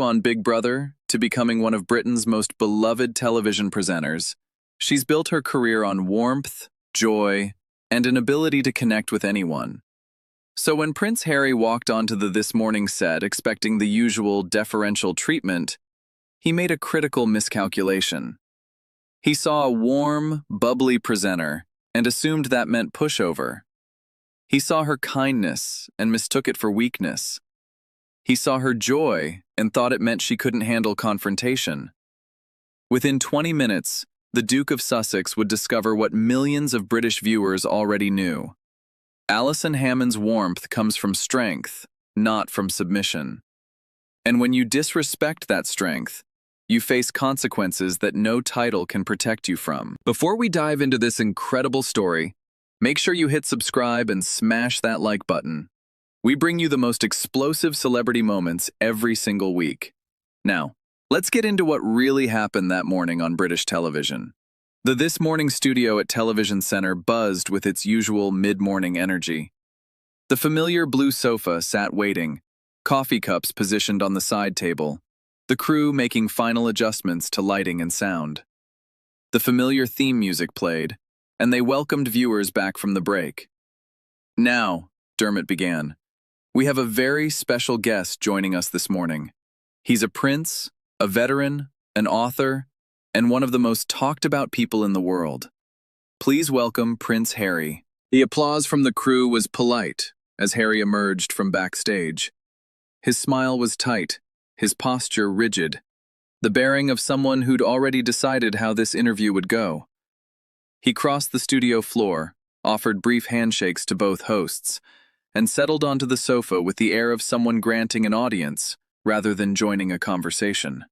On Big Brother to becoming one of Britain's most beloved television presenters. She's built her career on warmth, joy, and an ability to connect with anyone. So when Prince Harry walked onto the This Morning set expecting the usual deferential treatment, he made a critical miscalculation. He saw a warm, bubbly presenter and assumed that meant pushover. He saw her kindness and mistook it for weakness. He saw her joy and thought it meant she couldn't handle confrontation. Within 20 minutes, the Duke of Sussex would discover what millions of British viewers already knew. Alison Hammond's warmth comes from strength, not from submission. And when you disrespect that strength, you face consequences that no title can protect you from. Before we dive into this incredible story, make sure you hit subscribe and smash that like button. We bring you the most explosive celebrity moments every single week. Now, let's get into what really happened that morning on British television. The This Morning studio at Television Centre buzzed with its usual mid-morning energy. The familiar blue sofa sat waiting, coffee cups positioned on the side table, the crew making final adjustments to lighting and sound. The familiar theme music played, and they welcomed viewers back from the break. "Now," Dermot began, "we have a very special guest joining us this morning. He's a prince, a veteran, an author, and one of the most talked-about people in the world. Please welcome Prince Harry." The applause from the crew was polite as Harry emerged from backstage. His smile was tight, his posture rigid, the bearing of someone who'd already decided how this interview would go. He crossed the studio floor, offered brief handshakes to both hosts, and settled onto the sofa with the air of someone granting an audience rather than joining a conversation.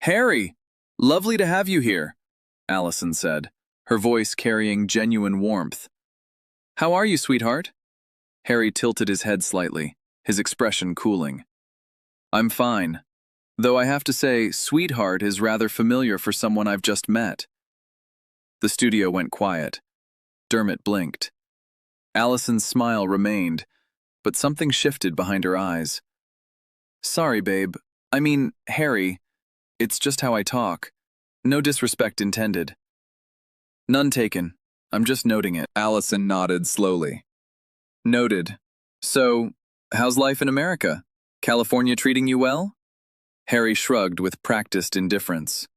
"Harry, lovely to have you here," Alison said, her voice carrying genuine warmth. "How are you, sweetheart?" Harry tilted his head slightly, his expression cooling. "I'm fine, though I have to say, sweetheart is rather familiar for someone I've just met." The studio went quiet. Dermot blinked. Alison's smile remained, but something shifted behind her eyes. "Sorry, babe. I mean, Harry. It's just how I talk. No disrespect intended." "None taken. I'm just noting it." Alison nodded slowly. "Noted. So, how's life in America? California treating you well?" Harry shrugged with practiced indifference.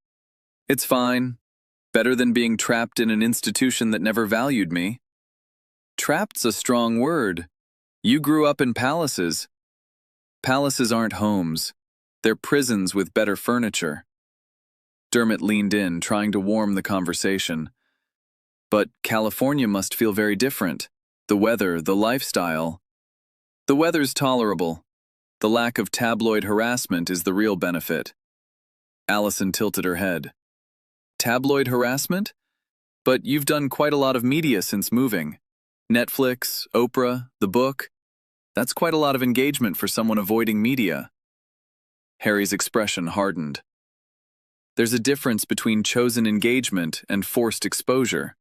"It's fine. Better than being trapped in an institution that never valued me." "Trapped's a strong word. You grew up in palaces." "Palaces aren't homes. They're prisons with better furniture." Dermot leaned in, trying to warm the conversation. "But California must feel very different. The weather, the lifestyle." "The weather's tolerable. The lack of tabloid harassment is the real benefit." Alison tilted her head. "Tabloid harassment? But you've done quite a lot of media since moving. Netflix, Oprah, the book. That's quite a lot of engagement for someone avoiding media." Harry's expression hardened. "There's a difference between chosen engagement and forced exposure."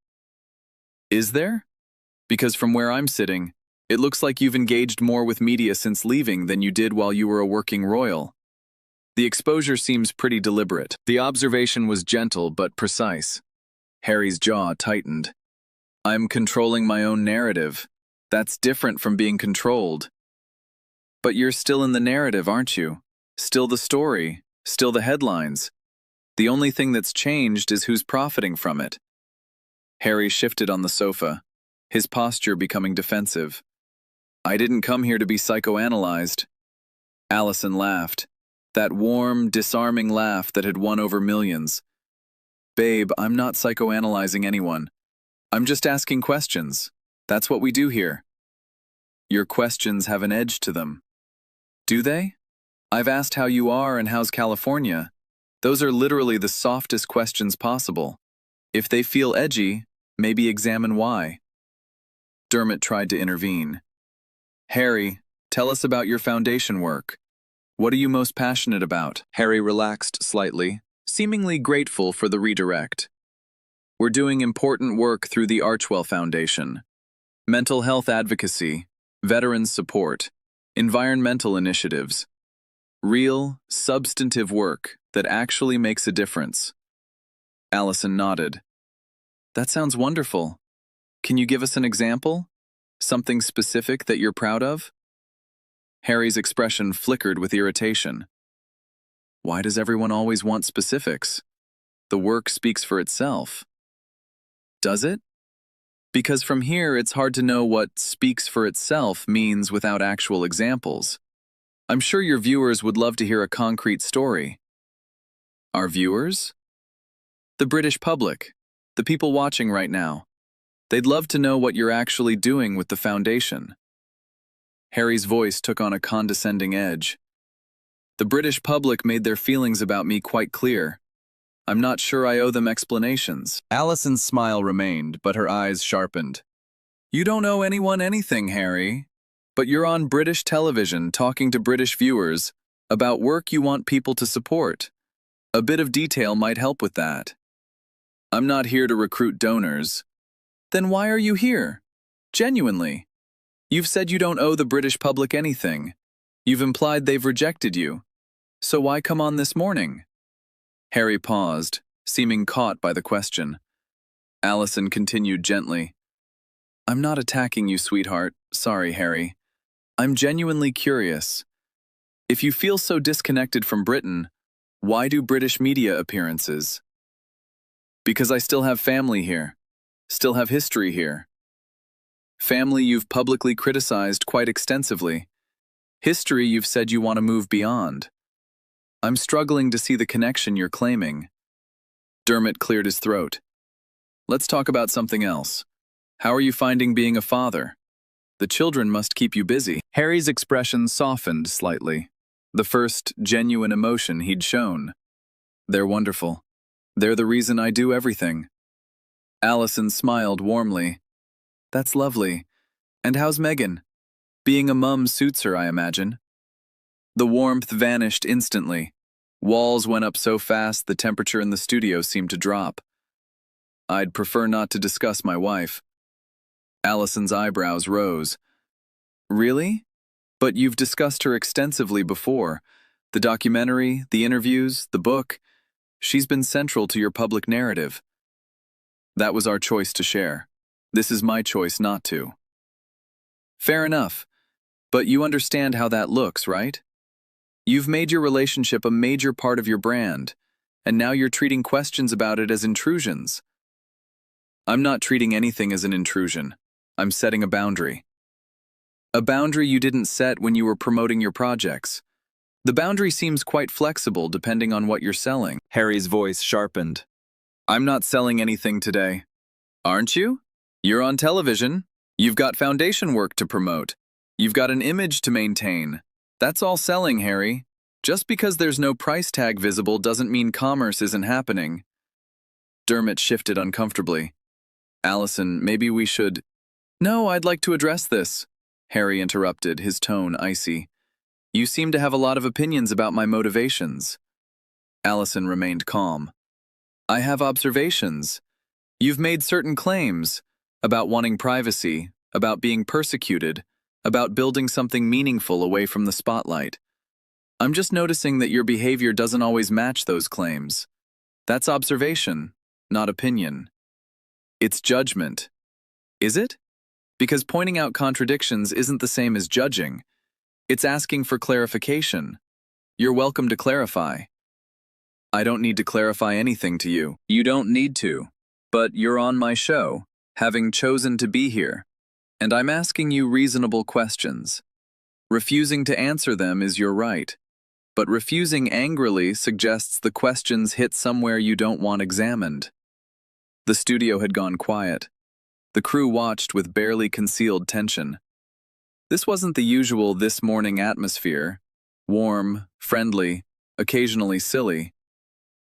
"Is there? Because from where I'm sitting, it looks like you've engaged more with media since leaving than you did while you were a working royal. The exposure seems pretty deliberate." The observation was gentle but precise. Harry's jaw tightened. "I'm controlling my own narrative. That's different from being controlled." "But you're still in the narrative, aren't you? Still the story, still the headlines. The only thing that's changed is who's profiting from it." Harry shifted on the sofa, his posture becoming defensive. "I didn't come here to be psychoanalyzed." Alison laughed, that warm, disarming laugh that had won over millions. "Babe, I'm not psychoanalyzing anyone. I'm just asking questions. That's what we do here." "Your questions have an edge to them." "Do they? I've asked how you are and how's California. Those are literally the softest questions possible. If they feel edgy, maybe examine why." Dermot tried to intervene. "Harry, tell us about your foundation work. What are you most passionate about?" Harry relaxed slightly, seemingly grateful for the redirect. "We're doing important work through the Archwell Foundation. Mental health advocacy, veterans support, environmental initiatives." Real, substantive work that actually makes a difference. Alison nodded. That sounds wonderful. Can you give us an example? Something specific that you're proud of? Harry's expression flickered with irritation. Why does everyone always want specifics? The work speaks for itself. Does it? Because from here it's hard to know what speaks for itself means without actual examples. I'm sure your viewers would love to hear a concrete story. Our viewers? The British public, the people watching right now. They'd love to know what you're actually doing with the foundation. Harry's voice took on a condescending edge. The British public made their feelings about me quite clear. I'm not sure I owe them explanations. Alison's smile remained, but her eyes sharpened. You don't owe anyone anything, Harry. But you're on British television talking to British viewers about work you want people to support. A bit of detail might help with that. I'm not here to recruit donors. Then why are you here? Genuinely. You've said you don't owe the British public anything. You've implied they've rejected you. So why come on this morning? Harry paused, seeming caught by the question. Alison continued gently. I'm not attacking you, sweetheart. Sorry, Harry. I'm genuinely curious. If you feel so disconnected from Britain, why do British media appearances? Because I still have family here. Still have history here. Family you've publicly criticized quite extensively. History you've said you want to move beyond. I'm struggling to see the connection you're claiming. Dermot cleared his throat. Let's talk about something else. How are you finding being a father? The children must keep you busy. Harry's expression softened slightly. The first genuine emotion he'd shown. They're wonderful. They're the reason I do everything. Alison smiled warmly. That's lovely. And how's Megan? Being a mum suits her, I imagine. The warmth vanished instantly. Walls went up so fast the temperature in the studio seemed to drop. I'd prefer not to discuss my wife. Alison's eyebrows rose. Really? But you've discussed her extensively before. The documentary, the interviews, the book. She's been central to your public narrative. That was our choice to share. This is my choice not to. Fair enough. But you understand how that looks, right? You've made your relationship a major part of your brand, and now you're treating questions about it as intrusions. I'm not treating anything as an intrusion. I'm setting a boundary. A boundary you didn't set when you were promoting your projects. The boundary seems quite flexible depending on what you're selling. Harry's voice sharpened. I'm not selling anything today. Aren't you? You're on television. You've got foundation work to promote. You've got an image to maintain. That's all selling, Harry. Just because there's no price tag visible doesn't mean commerce isn't happening. Dermot shifted uncomfortably. Alison, maybe we should... No, I'd like to address this, Harry interrupted, his tone icy. You seem to have a lot of opinions about my motivations. Alison remained calm. I have observations. You've made certain claims about wanting privacy, about being persecuted, about building something meaningful away from the spotlight. I'm just noticing that your behavior doesn't always match those claims. That's observation, not opinion. It's judgment. Is it? Because pointing out contradictions isn't the same as judging. It's asking for clarification. You're welcome to clarify. I don't need to clarify anything to you. You don't need to. But you're on my show, having chosen to be here. And I'm asking you reasonable questions. Refusing to answer them is your right. But refusing angrily suggests the questions hit somewhere you don't want examined. The studio had gone quiet. The crew watched with barely concealed tension. This wasn't the usual this morning atmosphere. Warm, friendly, occasionally silly.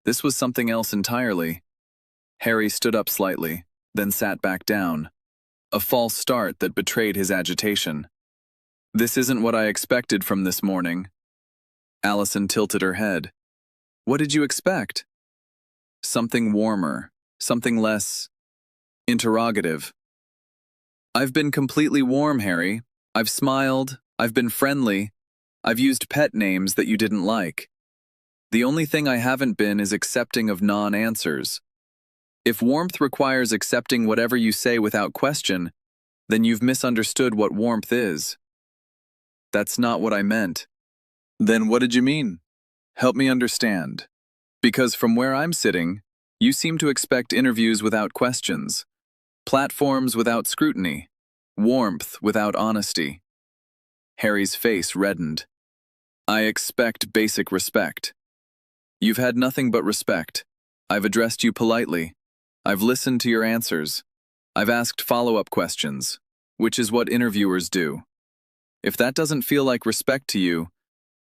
This was something else entirely. Harry stood up slightly, then sat back down. A false start that betrayed his agitation. This isn't what I expected from this morning. Alison tilted her head. What did you expect? Something warmer, something less interrogative. I've been completely warm, Harry. I've smiled, I've been friendly. I've used pet names that you didn't like. The only thing I haven't been is accepting of non-answers. If warmth requires accepting whatever you say without question, then you've misunderstood what warmth is. That's not what I meant. Then what did you mean? Help me understand. Because from where I'm sitting, you seem to expect interviews without questions, platforms without scrutiny, warmth without honesty. Harry's face reddened. I expect basic respect. You've had nothing but respect. I've addressed you politely. I've listened to your answers. I've asked follow-up questions, which is what interviewers do. If that doesn't feel like respect to you,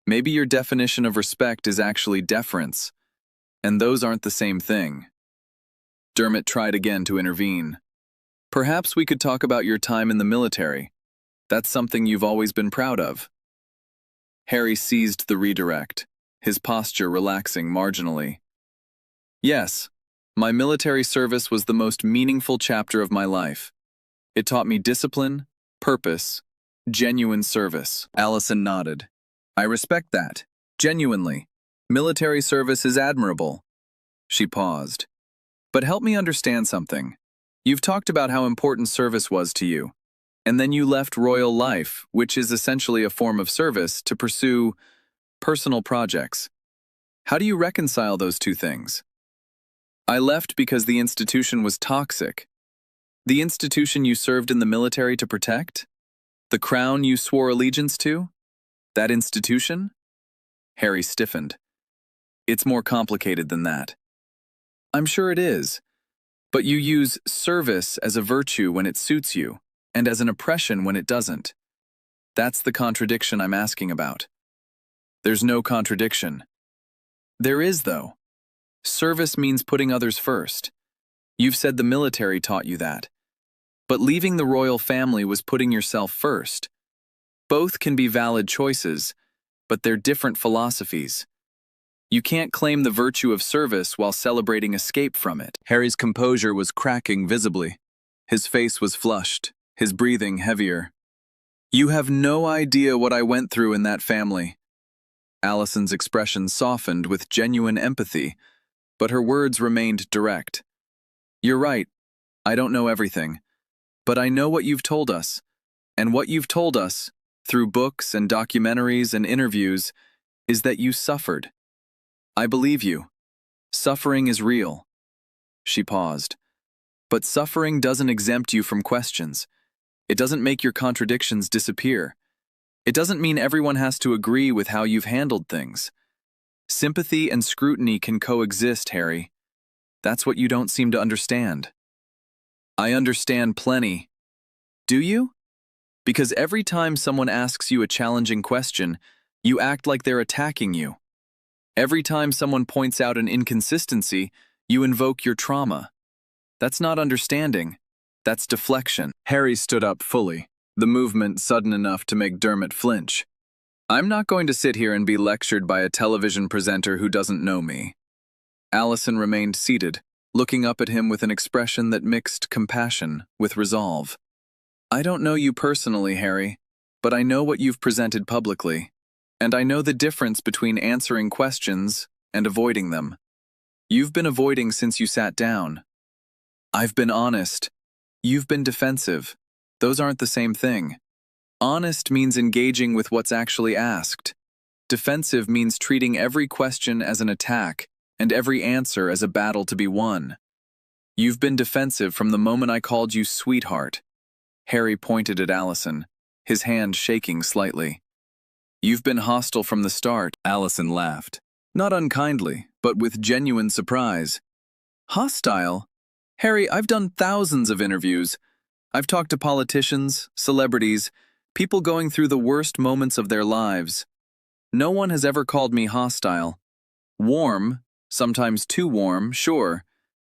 maybe your definition of respect is actually deference, and those aren't the same thing. Dermot tried again to intervene. Perhaps we could talk about your time in the military. That's something you've always been proud of. Harry seized the redirect, his posture relaxing marginally. Yes, my military service was the most meaningful chapter of my life. It taught me discipline, purpose, genuine service. Alison nodded. I respect that. Genuinely. Military service is admirable. She paused. But help me understand something. You've talked about how important service was to you, and then you left royal life, which is essentially a form of service, to pursue personal projects. How do you reconcile those two things? I left because the institution was toxic. The institution you served in the military to protect? The crown you swore allegiance to? That institution? Harry stiffened. It's more complicated than that. I'm sure it is. But you use service as a virtue when it suits you, and as an oppression when it doesn't. That's the contradiction I'm asking about. There's no contradiction. There is, though. Service means putting others first. You've said the military taught you that. But leaving the royal family was putting yourself first. Both can be valid choices, but they're different philosophies. You can't claim the virtue of service while celebrating escape from it. Harry's composure was cracking visibly. His face was flushed, his breathing heavier. You have no idea what I went through in that family. Alison's expression softened with genuine empathy, but her words remained direct. You're right. I don't know everything. But I know what you've told us. And what you've told us, through books and documentaries and interviews, is that you suffered. I believe you. Suffering is real. She paused. But suffering doesn't exempt you from questions. It doesn't make your contradictions disappear. It doesn't mean everyone has to agree with how you've handled things. Sympathy and scrutiny can coexist, Harry. That's what you don't seem to understand. I understand plenty. Do you? Because every time someone asks you a challenging question, you act like they're attacking you. Every time someone points out an inconsistency, you invoke your trauma. That's not understanding. That's deflection. Harry stood up fully, the movement sudden enough to make Dermot flinch. I'm not going to sit here and be lectured by a television presenter who doesn't know me. Alison remained seated, looking up at him with an expression that mixed compassion with resolve. I don't know you personally, Harry, but I know what you've presented publicly. And I know the difference between answering questions and avoiding them. You've been avoiding since you sat down. I've been honest. You've been defensive. Those aren't the same thing. Honest means engaging with what's actually asked. Defensive means treating every question as an attack and every answer as a battle to be won. You've been defensive from the moment I called you sweetheart. Harry pointed at Alison, his hand shaking slightly. You've been hostile from the start. Alison laughed. Not unkindly, but with genuine surprise. Hostile? Harry, I've done thousands of interviews. I've talked to politicians, celebrities, people going through the worst moments of their lives. No one has ever called me hostile. Warm, sometimes too warm, sure.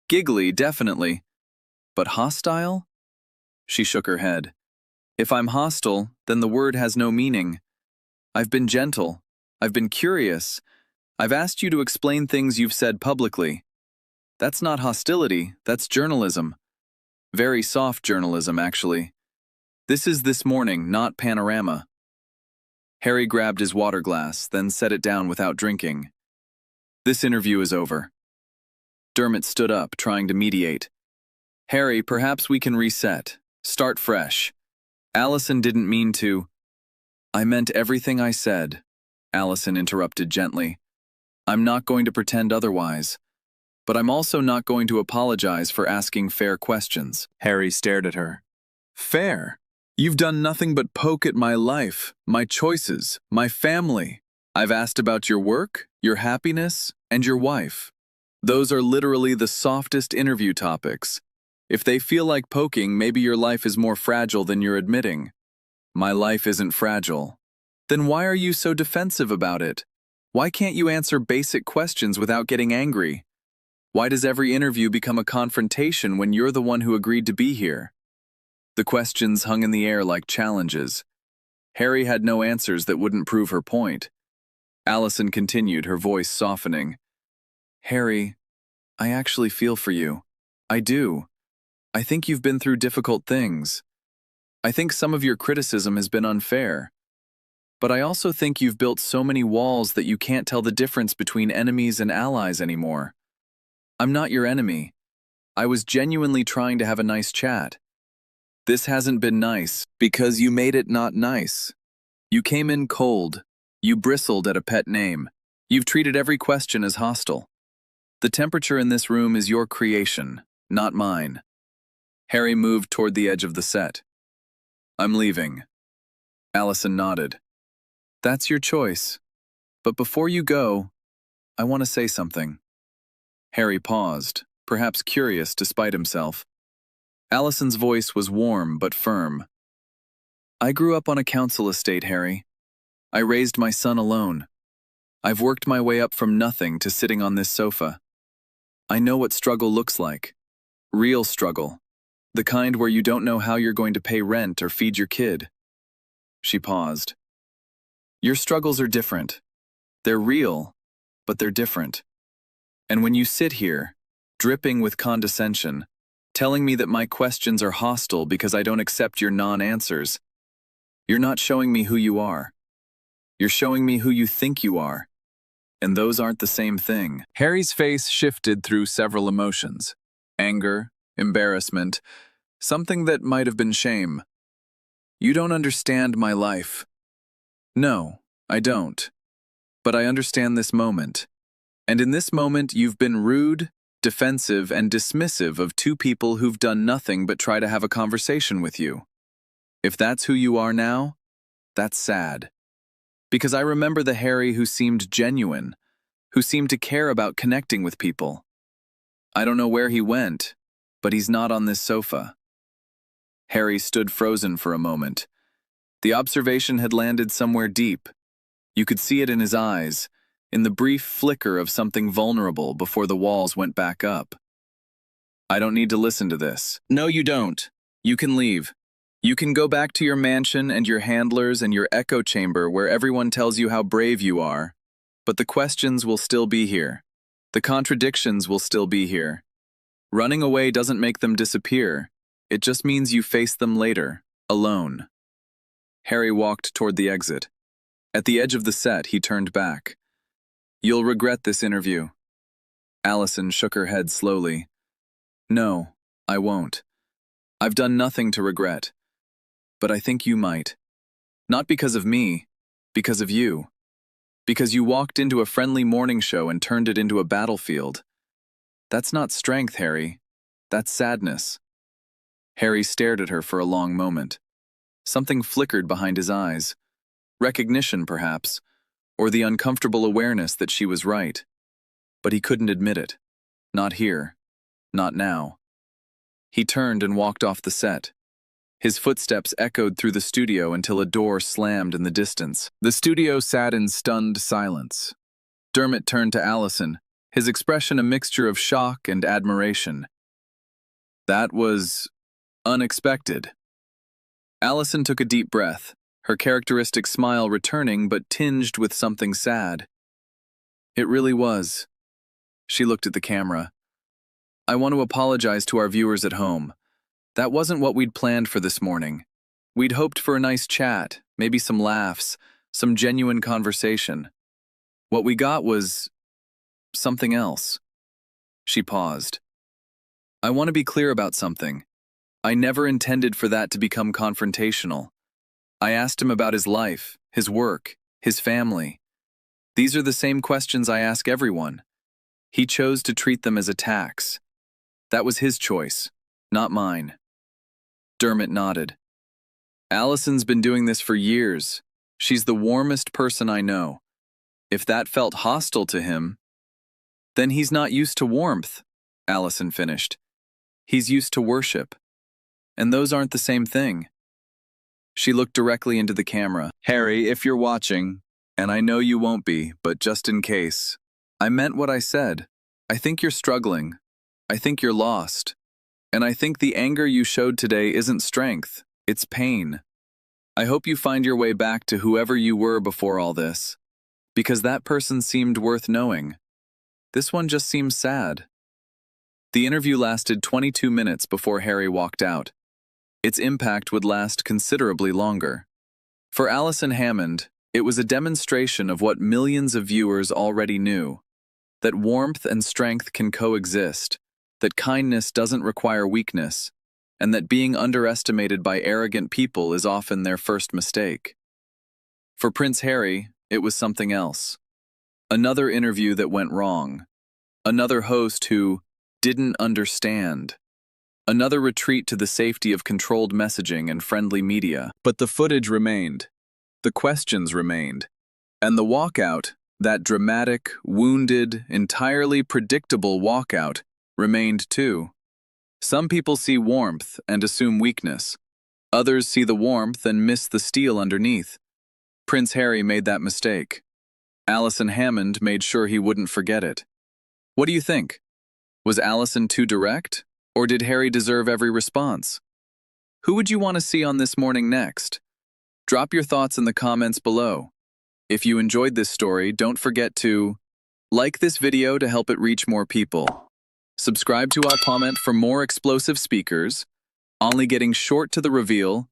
Giggly, definitely. But hostile? She shook her head. If I'm hostile, then the word has no meaning. I've been gentle. I've been curious. I've asked you to explain things you've said publicly. That's not hostility, that's journalism. Very soft journalism, actually. This is This Morning, not Panorama. Harry grabbed his water glass, then set it down without drinking. This interview is over. Dermot stood up, trying to mediate. Harry, perhaps we can reset. Start fresh. Alison didn't mean to. I meant everything I said, Alison interrupted gently. I'm not going to pretend otherwise. But I'm also not going to apologize for asking fair questions. Harry stared at her. Fair? You've done nothing but poke at my life, my choices, my family. I've asked about your work, your happiness, and your wife. Those are literally the softest interview topics. If they feel like poking, maybe your life is more fragile than you're admitting. My life isn't fragile. Then why are you so defensive about it? Why can't you answer basic questions without getting angry? Why does every interview become a confrontation when you're the one who agreed to be here? The questions hung in the air like challenges. Harry had no answers that wouldn't prove her point. Alison continued, her voice softening. Harry, I actually feel for you. I do. I think you've been through difficult things. I think some of your criticism has been unfair. But I also think you've built so many walls that you can't tell the difference between enemies and allies anymore. I'm not your enemy. I was genuinely trying to have a nice chat. This hasn't been nice because you made it not nice. You came in cold. You bristled at a pet name. You've treated every question as hostile. The temperature in this room is your creation, not mine. Harry moved toward the edge of the set. I'm leaving. Alison nodded. That's your choice. But before you go, I want to say something. Harry paused, perhaps curious despite himself. Alison's voice was warm but firm. I grew up on a council estate, Harry. I raised my son alone. I've worked my way up from nothing to sitting on this sofa. I know what struggle looks like. Real struggle. The kind where you don't know how you're going to pay rent or feed your kid. She paused. Your struggles are different. They're real, but they're different. And when you sit here, dripping with condescension, telling me that my questions are hostile because I don't accept your non-answers, you're not showing me who you are. You're showing me who you think you are. And those aren't the same thing. Harry's face shifted through several emotions. Anger, embarrassment, something that might have been shame. You don't understand my life. No, I don't. But I understand this moment. And in this moment, you've been rude, defensive, and dismissive of two people who've done nothing but try to have a conversation with you. If that's who you are now, that's sad. Because I remember the Harry who seemed genuine, who seemed to care about connecting with people. I don't know where he went, but he's not on this sofa. Harry stood frozen for a moment. The observation had landed somewhere deep. You could see it in his eyes, in the brief flicker of something vulnerable before the walls went back up. I don't need to listen to this. No, you don't. You can leave. You can go back to your mansion and your handlers and your echo chamber where everyone tells you how brave you are. But the questions will still be here. The contradictions will still be here. Running away doesn't make them disappear. It just means you face them later, alone. Harry walked toward the exit. At the edge of the set, he turned back. You'll regret this interview. Alison shook her head slowly. No, I won't. I've done nothing to regret. But I think you might. Not because of me, because of you. Because you walked into a friendly morning show and turned it into a battlefield. That's not strength, Harry. That's sadness. Harry stared at her for a long moment. Something flickered behind his eyes. Recognition, perhaps, or the uncomfortable awareness that she was right. But he couldn't admit it. Not here. Not now. He turned and walked off the set. His footsteps echoed through the studio until a door slammed in the distance. The studio sat in stunned silence. Dermot turned to Alison, his expression a mixture of shock and admiration. That was unexpected. Alison took a deep breath, her characteristic smile returning but tinged with something sad. It really was. She looked at the camera. I want to apologize to our viewers at home. That wasn't what we'd planned for this morning. We'd hoped for a nice chat, maybe some laughs, some genuine conversation. What we got was something else. She paused. I want to be clear about something. I never intended for that to become confrontational. I asked him about his life, his work, his family. These are the same questions I ask everyone. He chose to treat them as attacks. That was his choice, not mine. Dermot nodded. Alison's been doing this for years. She's the warmest person I know. If that felt hostile to him, then he's not used to warmth, Alison finished. He's used to worship. And those aren't the same thing. She looked directly into the camera. Harry, if you're watching, and I know you won't be, but just in case, I meant what I said. I think you're struggling. I think you're lost. And I think the anger you showed today isn't strength, it's pain. I hope you find your way back to whoever you were before all this, because that person seemed worth knowing. This one just seems sad. The interview lasted 22 minutes before Harry walked out. Its impact would last considerably longer. For Alison Hammond, it was a demonstration of what millions of viewers already knew, that warmth and strength can coexist, that kindness doesn't require weakness, and that being underestimated by arrogant people is often their first mistake. For Prince Harry, it was something else. Another interview that went wrong. Another host who didn't understand. Another retreat to the safety of controlled messaging and friendly media. But the footage remained. The questions remained. And the walkout, that dramatic, wounded, entirely predictable walkout, remained too. Some people see warmth and assume weakness. Others see the warmth and miss the steel underneath. Prince Harry made that mistake. Alison Hammond made sure he wouldn't forget it. What do you think? Was Alison too direct? Or did Harry deserve every response? Who would you want to see on This Morning next? Drop your thoughts in the comments below. If you enjoyed this story, don't forget to like this video to help it reach more people. Subscribe to our comment for more explosive speakers, only getting short to the reveal,